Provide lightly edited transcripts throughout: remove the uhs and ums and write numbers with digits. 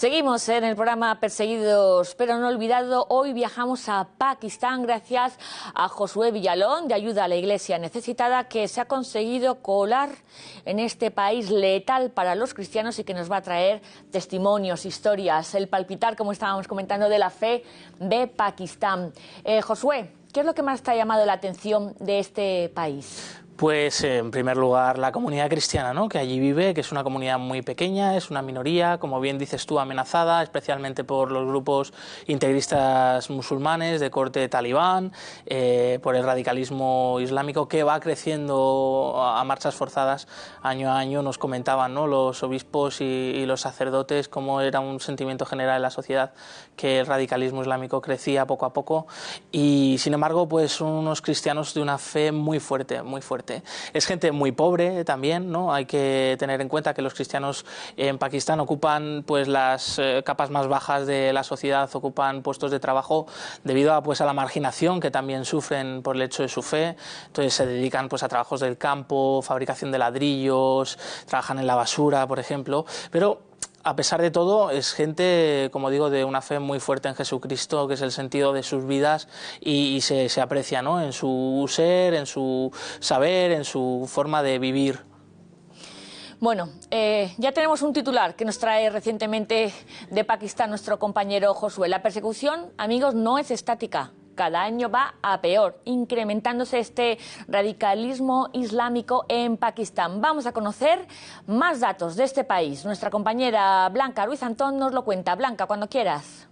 Seguimos en el programa Perseguidos pero no olvidados. Hoy viajamos a Pakistán gracias a Josué Villalón, de Ayuda a la Iglesia Necesitada, que se ha conseguido colar en este país letal para los cristianos y que nos va a traer testimonios, historias, el palpitar, como estábamos comentando, de la fe de Pakistán. Josué, ¿qué es lo que más te ha llamado la atención de este país? Pues en primer lugar la comunidad cristiana, ¿no?, que allí vive, que es una comunidad muy pequeña, es una minoría, como bien dices tú, amenazada especialmente por los grupos integristas musulmanes de corte talibán, por el radicalismo islámico que va creciendo a marchas forzadas año a año. Nos comentaban, ¿no?, los obispos y los sacerdotes cómo era un sentimiento general en la sociedad que el radicalismo islámico crecía poco a poco, y sin embargo pues son unos cristianos de una fe muy fuerte, muy fuerte. Es gente muy pobre también, ¿no? Hay que tener en cuenta que los cristianos en Pakistán ocupan pues las capas más bajas de la sociedad, ocupan puestos de trabajo debido a la marginación que también sufren por el hecho de su fe. Entonces se dedican pues a trabajos del campo, fabricación de ladrillos, trabajan en la basura, por ejemplo, pero a pesar de todo es gente, como digo, de una fe muy fuerte en Jesucristo, que es el sentido de sus vidas, y se aprecia, ¿no?, en su ser, en su saber, en su forma de vivir. Bueno, ya tenemos un titular que nos trae recientemente de Pakistán nuestro compañero Josué. La persecución, amigos, no es estática. Cada año va a peor, incrementándose este radicalismo islámico en Pakistán. Vamos a conocer más datos de este país. Nuestra compañera Blanca Ruiz Antón nos lo cuenta. Blanca, cuando quieras.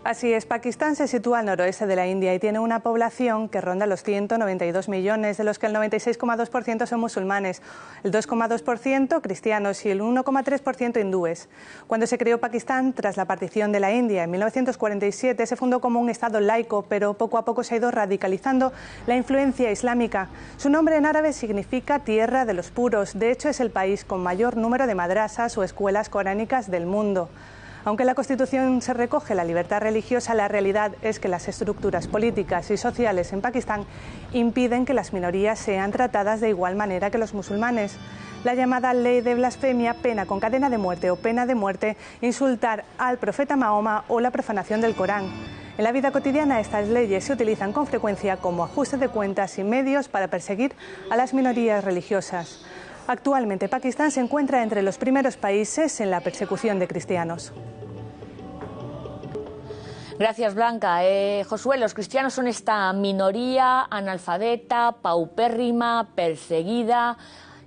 Así es, Pakistán se sitúa al noroeste de la India y tiene una población que ronda los 192 millones, de los que el 96,2% son musulmanes, el 2,2% cristianos y el 1,3% hindúes. Cuando se creó Pakistán, tras la partición de la India en 1947, se fundó como un estado laico, pero poco a poco se ha ido radicalizando la influencia islámica. Su nombre en árabe significa tierra de los puros. De hecho, es el país con mayor número de madrasas o escuelas coránicas del mundo. Aunque en la Constitución se recoge la libertad religiosa, la realidad es que las estructuras políticas y sociales en Pakistán impiden que las minorías sean tratadas de igual manera que los musulmanes. La llamada ley de blasfemia, pena con cadena de muerte o pena de muerte, insultar al profeta Mahoma o la profanación del Corán. En la vida cotidiana estas leyes se utilizan con frecuencia como ajuste de cuentas y medios para perseguir a las minorías religiosas. Actualmente Pakistán se encuentra entre los primeros países en la persecución de cristianos. Gracias, Blanca. Josué, los cristianos son esta minoría analfabeta, paupérrima, perseguida,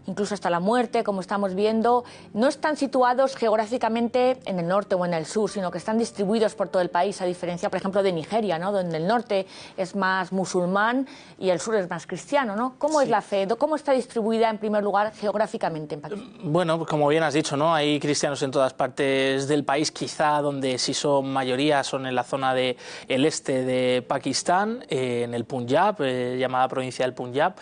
incluso hasta la muerte, como estamos viendo. No están situados geográficamente en el norte o en el sur, sino que están distribuidos por todo el país, a diferencia, por ejemplo, de Nigeria, ¿no?, donde el norte es más musulmán y el sur es más cristiano, ¿no? ¿Cómo es la fe? ¿Cómo está distribuida, en primer lugar, geográficamente en Pakistán? Bueno, pues como bien has dicho, ¿no?, hay cristianos en todas partes del país, quizá donde sí son mayoría son en la zona del este de Pakistán, en el Punjab, llamada provincia del Punjab,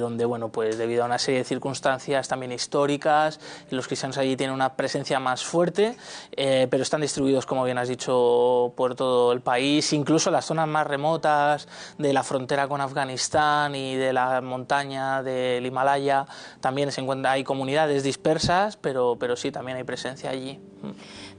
donde, bueno, pues debido a una serie de circunstancias también históricas, los cristianos allí tienen una presencia más fuerte, pero están distribuidos, como bien has dicho, por todo el país, incluso las zonas más remotas de la frontera con Afganistán y de la montaña del Himalaya, también se encuentra, hay comunidades dispersas, pero sí, también hay presencia allí.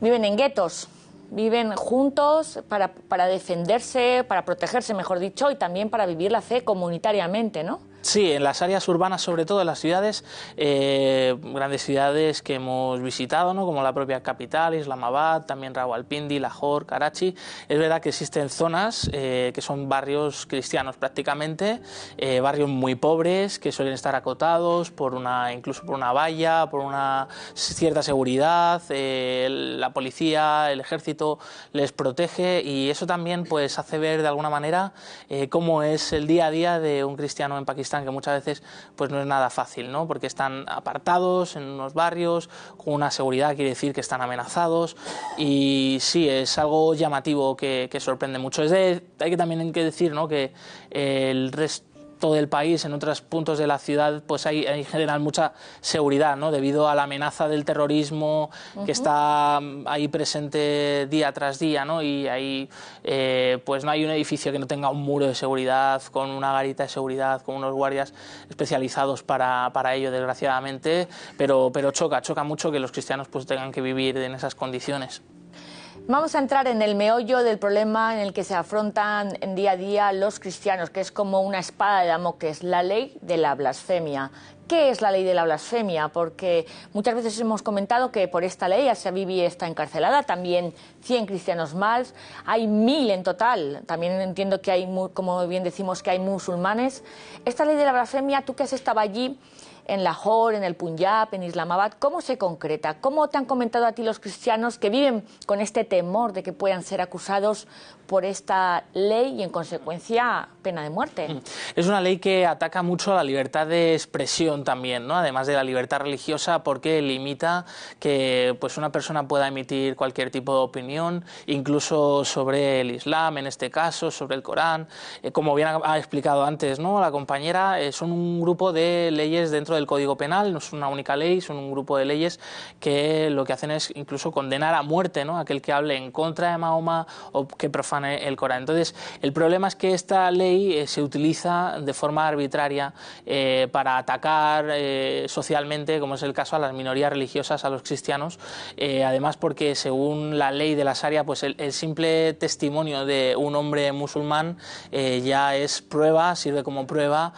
Viven en guetos. Viven juntos para defenderse, para protegerse, mejor dicho, y también para vivir la fe comunitariamente, ¿no? Sí, en las áreas urbanas, sobre todo en las ciudades, grandes ciudades que hemos visitado, ¿no?, como la propia capital, Islamabad, también Rawalpindi, Lahore, Karachi. Es verdad que existen zonas que son barrios cristianos prácticamente, barrios muy pobres que suelen estar acotados incluso por una valla, por una cierta seguridad. La policía, el ejército les protege, y eso también pues hace ver de alguna manera cómo es el día a día de un cristiano en Pakistán, que muchas veces pues no es nada fácil, ¿no?, porque están apartados en unos barrios con una seguridad, quiere decir que están amenazados, y sí, es algo llamativo que sorprende mucho. Hay que también decir, ¿no?, que el resto resto del país, en otros puntos de la ciudad, pues hay en general mucha seguridad, ¿no? Debido a la amenaza del terrorismo que está ahí presente día tras día, ¿no? Y ahí pues no hay un edificio que no tenga un muro de seguridad, con una garita de seguridad, con unos guardias especializados para ello, desgraciadamente, pero choca mucho que los cristianos pues tengan que vivir en esas condiciones. Vamos a entrar en el meollo del problema en el que se afrontan en día a día los cristianos, que es como una espada de Damocles, la ley de la blasfemia. ¿Qué es la ley de la blasfemia? Porque muchas veces hemos comentado que por esta ley Asia Bibi está encarcelada, también 100 cristianos más, hay 1000 en total, también entiendo que hay, como bien decimos, que hay musulmanes. Esta ley de la blasfemia, tú que has estado allí, en Lahore, en el Punjab, en Islamabad, ¿cómo se concreta? ¿Cómo te han comentado a ti los cristianos que viven con este temor de que puedan ser acusados por esta ley y en consecuencia pena de muerte? Es una ley que ataca mucho a la libertad de expresión también, ¿no? Además de la libertad religiosa, porque limita que pues una persona pueda emitir cualquier tipo de opinión, incluso sobre el Islam, en este caso, sobre el Corán. Como bien ha explicado antes, ¿no? La compañera, son un grupo de leyes dentro del Código Penal, no es una única ley, son un grupo de leyes que lo que hacen es incluso condenar a muerte, ¿no? Aquel que hable en contra de Mahoma o que profane el Corán. Entonces, el problema es que esta ley se utiliza de forma arbitraria para atacar socialmente, como es el caso, a las minorías religiosas, a los cristianos, además porque según la ley de la Sharia, pues el simple testimonio de un hombre musulmán ya es prueba, sirve como prueba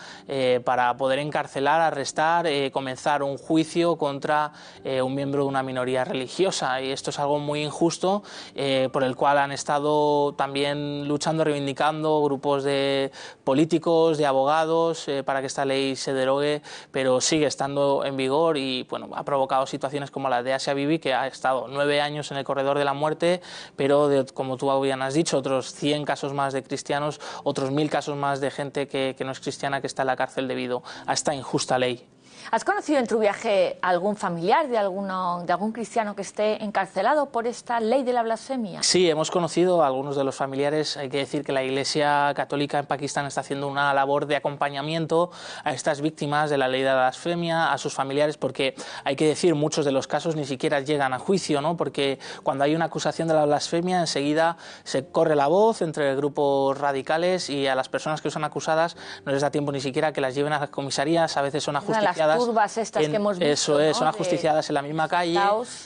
para poder encarcelar, arrestar, comenzar un juicio contra un miembro de una minoría religiosa, y esto es algo muy injusto, por el cual han estado también luchando, reivindicando grupos de políticos, de abogados, para que esta ley se derogue, pero sigue estando en vigor y bueno, ha provocado situaciones como la de Asia Bibi, que ha estado 9 años en el corredor de la muerte, pero como tú bien has dicho, otros 100 casos más de cristianos, otros 1000 casos más de gente que no es cristiana que está en la cárcel debido a esta injusta ley. ¿Has conocido en tu viaje algún familiar de algún cristiano que esté encarcelado por esta ley de la blasfemia? Sí, hemos conocido a algunos de los familiares. Hay que decir que la Iglesia Católica en Pakistán está haciendo una labor de acompañamiento a estas víctimas de la ley de la blasfemia, a sus familiares, porque hay que decir, muchos de los casos ni siquiera llegan a juicio, ¿no? Porque cuando hay una acusación de la blasfemia, enseguida se corre la voz entre grupos radicales y a las personas que son acusadas no les da tiempo ni siquiera que las lleven a las comisarías, a veces son ajusticiadas. Las turbas estas que hemos visto, eso es, ¿no? son ajusticiadas en la misma calle,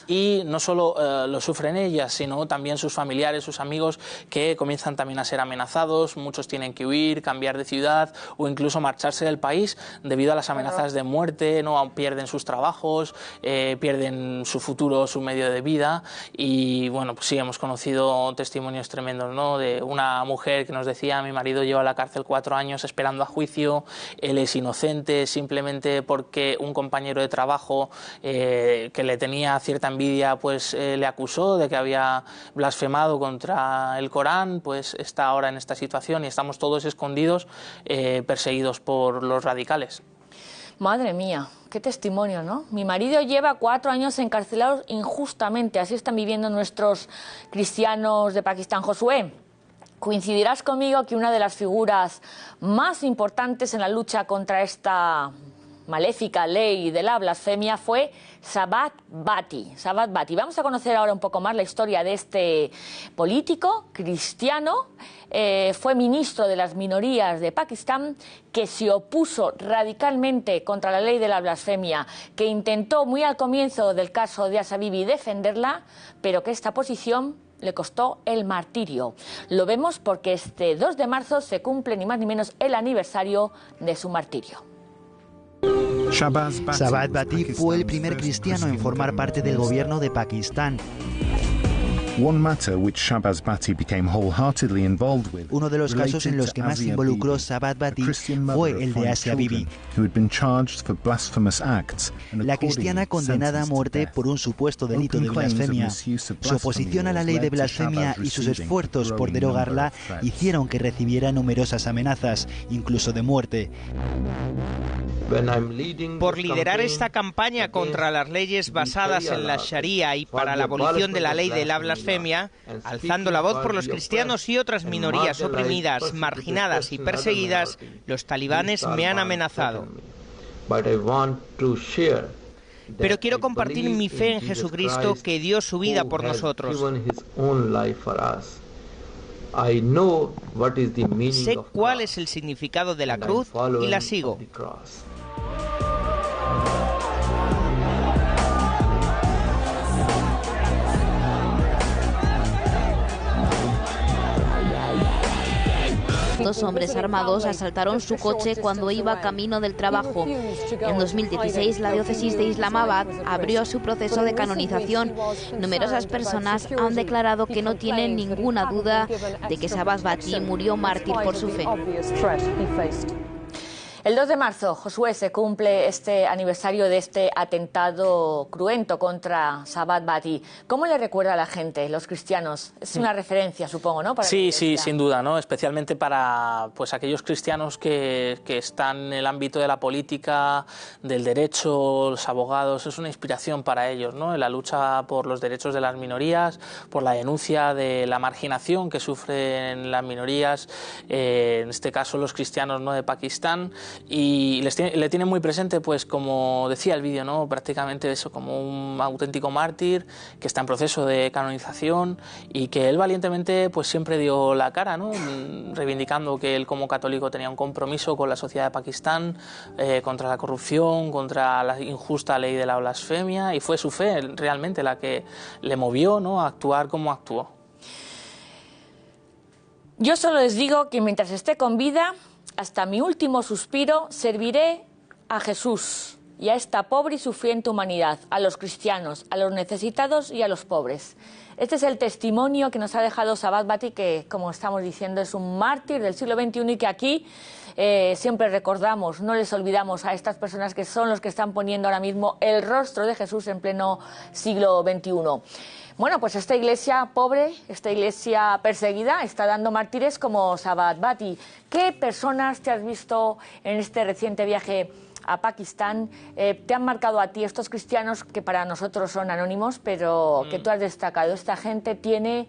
y no solo lo sufren ellas, sino también sus familiares, sus amigos, que comienzan también a ser amenazados. Muchos tienen que huir, cambiar de ciudad o incluso marcharse del país debido a las amenazas de muerte, ¿no? Pierden sus trabajos, pierden su futuro, su medio de vida. Y bueno, pues sí, hemos conocido testimonios tremendos, ¿no? De una mujer que nos decía: mi marido lleva a la cárcel 4 años esperando a juicio, él es inocente simplemente porque un compañero de trabajo que le tenía cierta envidia pues le acusó de que había blasfemado contra el Corán, pues está ahora en esta situación y estamos todos escondidos, perseguidos por los radicales. Madre mía, qué testimonio, ¿no? Mi marido lleva 4 años encarcelados injustamente, así están viviendo nuestros cristianos de Pakistán. Josué, coincidirás conmigo que una de las figuras más importantes en la lucha contra esta maléfica ley de la blasfemia fue Sabbath Bhatti. Sabbath Bhatti. Vamos a conocer ahora un poco más la historia de este político cristiano. Fue ministro de las minorías de Pakistán, que se opuso radicalmente contra la ley de la blasfemia, que intentó muy al comienzo del caso de Asia Bibi defenderla, pero que esta posición le costó el martirio. Lo vemos porque este 2 de marzo se cumple ni más ni menos el aniversario de su martirio. Sabbath Bhatti fue el primer cristiano en formar parte del gobierno de Pakistán. Uno de los casos en los que más se involucró Sabbath Bhatti fue el de Asia Bibi, la cristiana condenada a muerte por un supuesto delito de blasfemia. Su oposición a la ley de blasfemia y sus esfuerzos por derogarla hicieron que recibiera numerosas amenazas, incluso de muerte. Por liderar esta campaña contra las leyes basadas en la Sharia y para la abolición de la ley de la blasfemia, blasfemia, alzando la voz por los cristianos y otras minorías oprimidas, marginadas y perseguidas, los talibanes me han amenazado. Pero quiero compartir mi fe en Jesucristo, que dio su vida por nosotros. Sé cuál es el significado de la cruz y la sigo. Dos hombres armados asaltaron su coche cuando iba camino del trabajo. En 2016, la diócesis de Islamabad abrió su proceso de canonización. Numerosas personas han declarado que no tienen ninguna duda de que Sabbath Bhatti murió mártir por su fe. El 2 de marzo, Josué, se cumple este aniversario de este atentado cruento contra Sabbath Bhatti. ¿Cómo le recuerda a la gente, los cristianos? Es una referencia, supongo, ¿no? Sí, sin duda, ¿no? Especialmente para pues aquellos cristianos que están en el ámbito de la política, del derecho, los abogados. Es una inspiración para ellos, ¿no? En la lucha por los derechos de las minorías, por la denuncia de la marginación que sufren las minorías, en este caso los cristianos, ¿no?, de Pakistán. Y le tienen muy presente, pues como decía el vídeo, ¿no?, prácticamente eso, como un auténtico mártir que está en proceso de canonización y que él valientemente pues siempre dio la cara, ¿no?, reivindicando que él como católico tenía un compromiso con la sociedad de Pakistán, contra la corrupción, contra la injusta ley de la blasfemia, y fue su fe realmente la que le movió, ¿no?, a actuar como actuó. Yo solo les digo que mientras esté con vida, hasta mi último suspiro, serviré a Jesús y a esta pobre y sufriente humanidad, a los cristianos, a los necesitados y a los pobres. Este es el testimonio que nos ha dejado Sabbath Bhatti, que, como estamos diciendo, es un mártir del siglo XXI y que aquí siempre recordamos, no les olvidamos a estas personas que son los que están poniendo ahora mismo el rostro de Jesús en pleno siglo XXI. Bueno, pues esta iglesia pobre, esta iglesia perseguida, está dando mártires como Sabbath Bhatti. ¿Qué personas te has visto en este reciente viaje a Pakistán? ¿Te han marcado a ti estos cristianos que para nosotros son anónimos, pero que tú has destacado? Esta gente tiene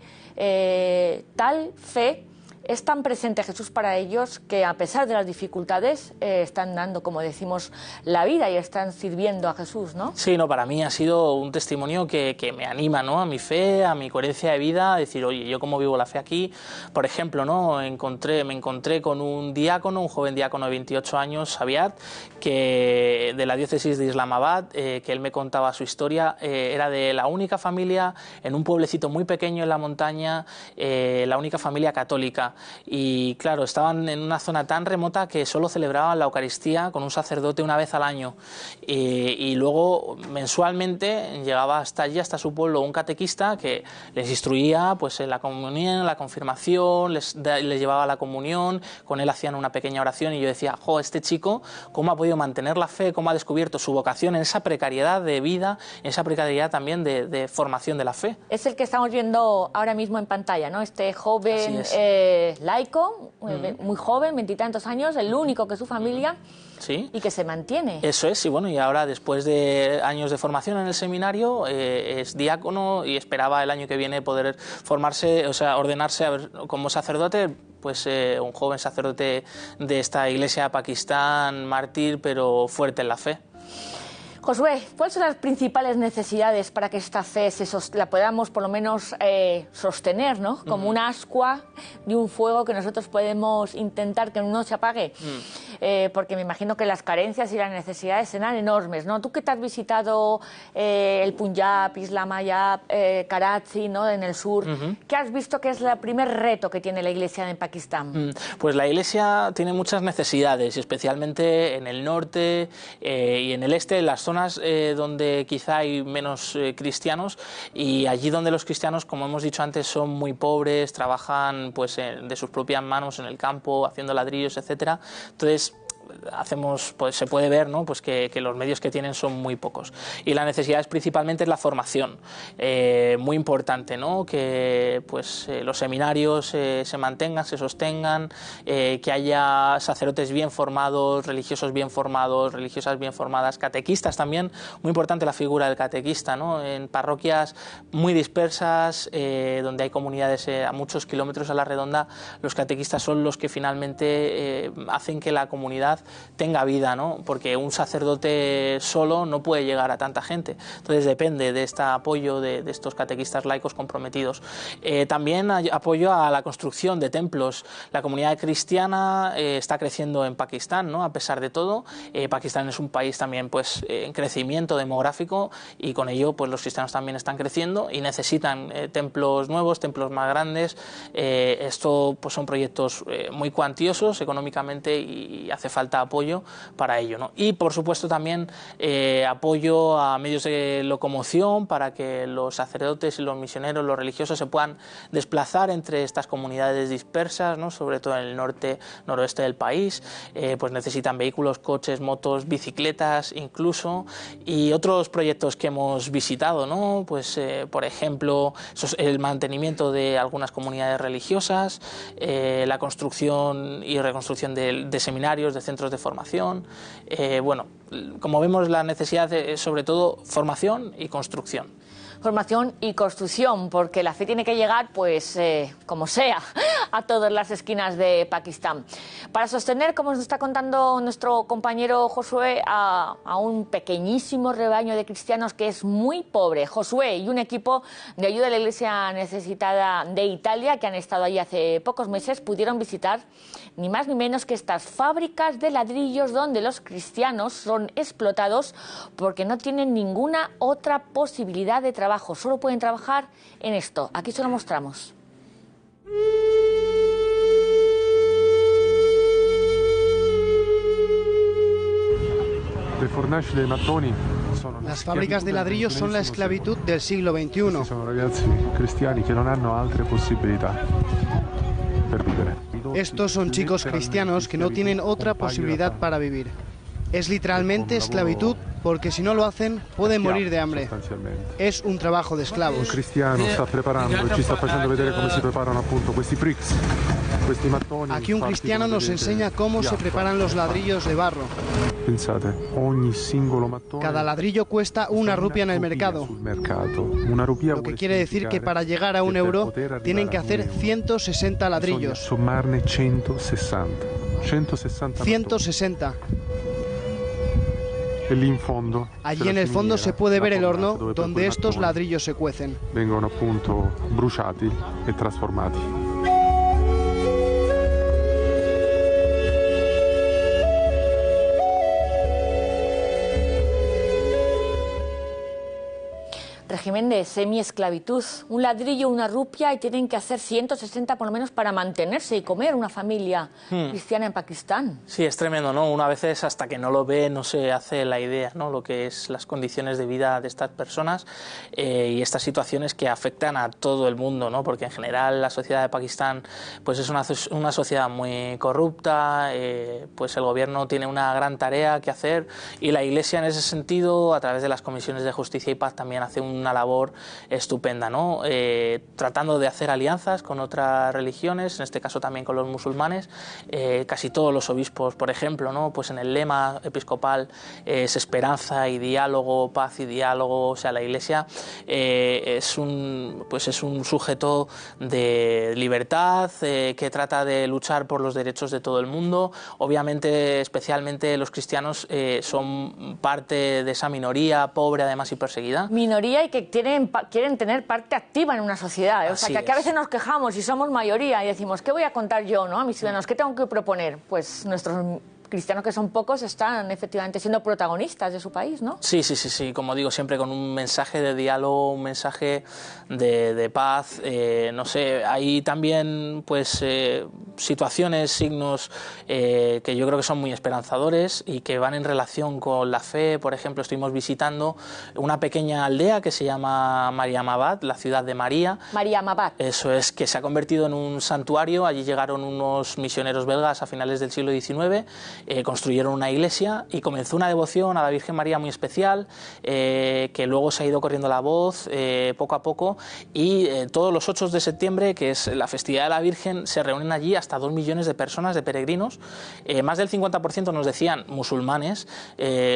tal fe, es tan presente Jesús para ellos, que a pesar de las dificultades están dando, como decimos, la vida y están sirviendo a Jesús, ¿no? Sí, no, para mí ha sido un testimonio que me anima, ¿no?, a mi fe, a mi coherencia de vida, a decir, oye, yo cómo vivo la fe aquí. Por ejemplo, ¿no?, me encontré con un diácono, un joven diácono de 28 años, Sabiat, que de la diócesis de Islamabad, que él me contaba su historia. Era de la única familia en un pueblecito muy pequeño en la montaña, la única familia católica. Y claro, estaban en una zona tan remota que solo celebraban la Eucaristía con un sacerdote una vez al año, y luego mensualmente llegaba hasta allí, hasta su pueblo, un catequista que les instruía pues en la comunión, en la confirmación, les llevaba a la comunión, con él hacían una pequeña oración, y yo decía, jo, este chico cómo ha podido mantener la fe, cómo ha descubierto su vocación en esa precariedad de vida, en esa precariedad también de formación de la fe. Es el que estamos viendo ahora mismo en pantalla, ¿no? Este joven laico, muy joven, 20 y tantos años, el único que su familia, sí, y que se mantiene. Eso es, y bueno, y ahora después de años de formación en el seminario, es diácono y esperaba el año que viene poder formarse, o sea, ordenarse como sacerdote, pues un joven sacerdote de esta iglesia de Pakistán, mártir, pero fuerte en la fe. Josué, ¿cuáles son las principales necesidades para que esta fe la podamos por lo menos sostener, ¿no? Como una ascua de un fuego que nosotros podemos intentar que no se apague. Porque me imagino que las carencias y las necesidades serán enormes, ¿no? Tú que te has visitado el Punjab, Islamabad, Karachi, ¿no?, en el sur, ¿qué has visto que es el primer reto que tiene la iglesia en Pakistán? Pues la iglesia tiene muchas necesidades, especialmente en el norte y en el este, en las zonas donde quizá hay menos cristianos, y allí donde los cristianos, como hemos dicho antes, son muy pobres, trabajan pues de sus propias manos en el campo, haciendo ladrillos, etcétera. Entonces pues se puede ver, ¿no? Pues que los medios que tienen son muy pocos. Y la necesidad principalmente es la formación, muy importante, ¿no? Que pues, los seminarios se mantengan, se sostengan, que haya sacerdotes bien formados, religiosos bien formados, religiosas bien formadas, catequistas también, muy importante la figura del catequista, ¿no? En parroquias muy dispersas, donde hay comunidades a muchos kilómetros a la redonda, los catequistas son los que finalmente hacen que la comunidad tenga vida, ¿no? Porque un sacerdote solo no puede llegar a tanta gente, entonces depende de este apoyo de estos catequistas laicos comprometidos. También apoyo a la construcción de templos. La comunidad cristiana está creciendo en Pakistán, ¿no? A pesar de todo. Pakistán es un país también pues, en crecimiento demográfico y con ello pues, los cristianos también están creciendo y necesitan templos nuevos, templos más grandes. Esto pues, son proyectos muy cuantiosos económicamente y hace falta apoyo para ello, ¿no? Y por supuesto también apoyo a medios de locomoción para que los sacerdotes y los misioneros, los religiosos se puedan desplazar entre estas comunidades dispersas, ¿no? Sobre todo en el norte, noroeste del país, pues necesitan vehículos, coches, motos, bicicletas incluso, y otros proyectos que hemos visitado, ¿no? Pues por ejemplo el mantenimiento de algunas comunidades religiosas, la construcción y reconstrucción de seminarios, de centros de formación. Bueno, como vemos la necesidad es sobre todo formación y construcción. Formación y construcción, porque la fe tiene que llegar, pues, como sea, a todas las esquinas de Pakistán. Para sostener, como nos está contando nuestro compañero Josué, a un pequeñísimo rebaño de cristianos que es muy pobre. Josué y un equipo de ayuda a la Iglesia necesitada de Italia, que han estado allí hace pocos meses, pudieron visitar ni más ni menos que estas fábricas de ladrillos donde los cristianos son explotados porque no tienen ninguna otra posibilidad de trabajo. Solo pueden trabajar en esto. Aquí se lo mostramos. Las fábricas de ladrillos son la esclavitud del siglo XXI. Estos son chicos cristianos que no tienen otra posibilidad para vivir. Es literalmente esclavitud, porque si no lo hacen pueden morir de hambre. Es un trabajo de esclavos. Un cristiano está preparando y ci está facendo vedere come si preparano appunto questi bricks. Aquí un cristiano nos enseña cómo se preparan los ladrillos de barro. Cada ladrillo cuesta una rupia en el mercado, lo que quiere decir que para llegar a €1 tienen que hacer 160 ladrillos. 160. Allí en el fondo se puede ver el horno donde estos ladrillos se cuecen. Vengono appunto bruciati e trasformati. Régimen de semiesclavitud, un ladrillo, una rupia y tienen que hacer 160 por lo menos para mantenerse y comer una familia cristiana en Pakistán. Sí, es tremendo, ¿no? Una vez hasta que no lo ve no se hace la idea, ¿no? Lo que es las condiciones de vida de estas personas y estas situaciones que afectan a todo el mundo, ¿no? Porque en general la sociedad de Pakistán pues es una sociedad muy corrupta, pues el gobierno tiene una gran tarea que hacer y la Iglesia en ese sentido a través de las comisiones de justicia y paz también hace una labor estupenda, ¿no? Tratando de hacer alianzas con otras religiones, en este caso también con los musulmanes. Casi todos los obispos, por ejemplo, ¿no? Pues en el lema episcopal es esperanza y diálogo, paz y diálogo. O sea, la Iglesia es un sujeto de libertad que trata de luchar por los derechos de todo el mundo. Obviamente, especialmente los cristianos son parte de esa minoría pobre, además, y perseguida. Minoría y que quieren tener parte activa en una sociedad, O sea, que aquí a veces nos quejamos y somos mayoría y decimos, ¿qué voy a contar yo, a mis ciudadanos? ¿Qué tengo que proponer? Pues nuestros cristianos, que son pocos, están efectivamente siendo protagonistas de su país, ¿no? Sí, como digo, siempre con un mensaje de diálogo, un mensaje de paz, no sé, hay también pues situaciones, signos que yo creo que son muy esperanzadores y que van en relación con la fe. Por ejemplo, estuvimos visitando una pequeña aldea que se llama Mariamabad, la ciudad de María. Mariamabad. Eso es, que se ha convertido en un santuario. Allí llegaron unos misioneros belgas a finales del siglo XIX construyeron una iglesia y comenzó una devoción a la Virgen María muy especial, que luego se ha ido corriendo la voz poco a poco, y todos los 8 de septiembre, que es la festividad de la Virgen, se reúnen allí hasta 2 millones de personas, de peregrinos, más del 50% nos decían musulmanes,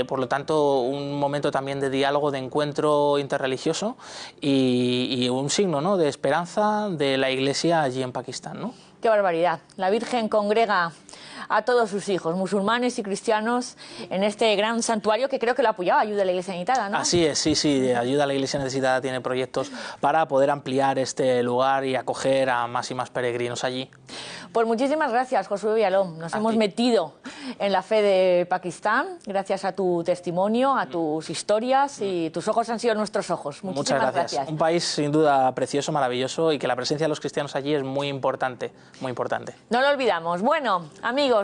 por lo tanto un momento también de diálogo, de encuentro interreligioso y un signo, ¿no?, de esperanza de la Iglesia allí en Pakistán, ¿no? ¡Qué barbaridad! La Virgen congrega a todos sus hijos, musulmanes y cristianos, en este gran santuario que creo que lo apoyaba Ayuda a la Iglesia Necesitada, ¿no? Así es, sí, Ayuda a la Iglesia Necesitada tiene proyectos para poder ampliar este lugar y acoger a más y más peregrinos allí. Pues muchísimas gracias, Josué Villalón. Nos hemos metido en la fe de Pakistán, gracias a tu testimonio, a tus historias, y tus ojos han sido nuestros ojos. Muchísimas gracias. Un país sin duda precioso, maravilloso, y que la presencia de los cristianos allí es muy importante, muy importante. No lo olvidamos. Bueno, amigos,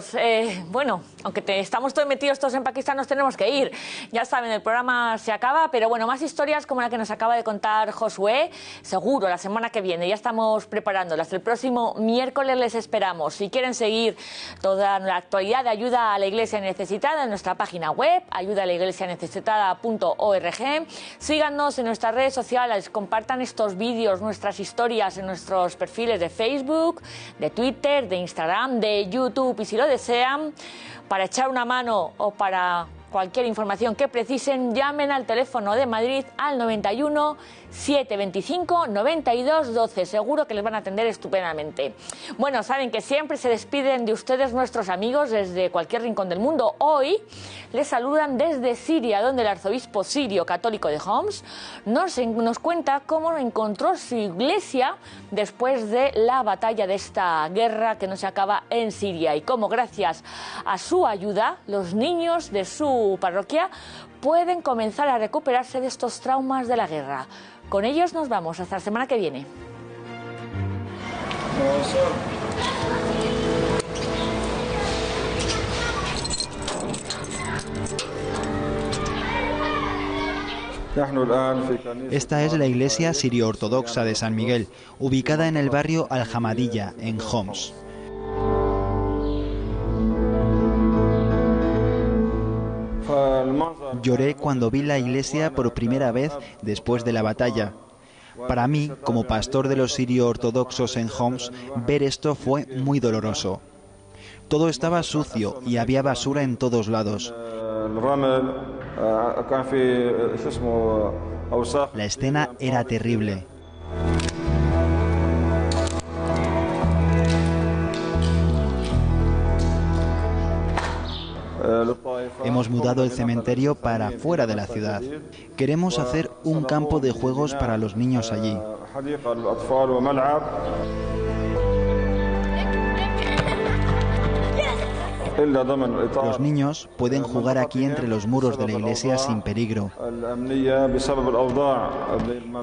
aunque estamos todos metidos en Pakistán, nos tenemos que ir. Ya saben, el programa se acaba, pero bueno, más historias como la que nos acaba de contar Josué, seguro la semana que viene. Ya estamos preparándolas. El próximo miércoles les esperamos. Si quieren seguir toda la actualidad de Ayuda a la Iglesia Necesitada en nuestra página web, ayudalaiglesianecesitada.org, síganos en nuestras redes sociales, compartan estos vídeos, nuestras historias en nuestros perfiles de Facebook, de Twitter, de Instagram, de YouTube, y si lo desean, para echar una mano o para cualquier información que precisen, llamen al teléfono de Madrid al 91 725 92 12. Seguro que les van a atender estupendamente. Bueno, saben que siempre se despiden de ustedes nuestros amigos desde cualquier rincón del mundo. Hoy les saludan desde Siria, donde el arzobispo sirio católico de Homs nos cuenta cómo encontró su iglesia después de la batalla de esta guerra que no se acaba en Siria, y cómo gracias a su ayuda los niños de su parroquia pueden comenzar a recuperarse de estos traumas de la guerra. Con ellos nos vamos. Hasta la semana que viene. Esta es la iglesia sirio-ortodoxa de San Miguel, ubicada en el barrio Al-Hamadiyya, en Homs. Lloré cuando vi la iglesia por primera vez después de la batalla. Para mí, como pastor de los sirio-ortodoxos en Homs, ver esto fue muy doloroso. Todo estaba sucio y había basura en todos lados. La escena era terrible. Hemos mudado el cementerio para fuera de la ciudad. Queremos hacer un campo de juegos para los niños allí. Los niños pueden jugar aquí entre los muros de la iglesia sin peligro.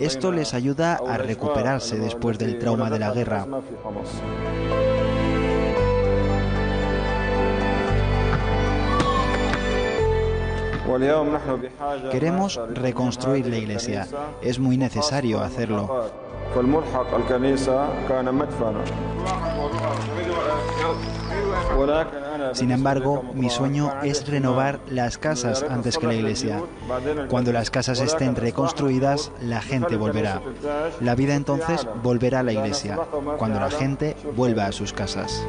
Esto les ayuda a recuperarse después del trauma de la guerra. Queremos reconstruir la iglesia. Es muy necesario hacerlo. Sin embargo, mi sueño es renovar las casas antes que la iglesia. Cuando las casas estén reconstruidas, la gente volverá. La vida entonces volverá a la iglesia, cuando la gente vuelva a sus casas.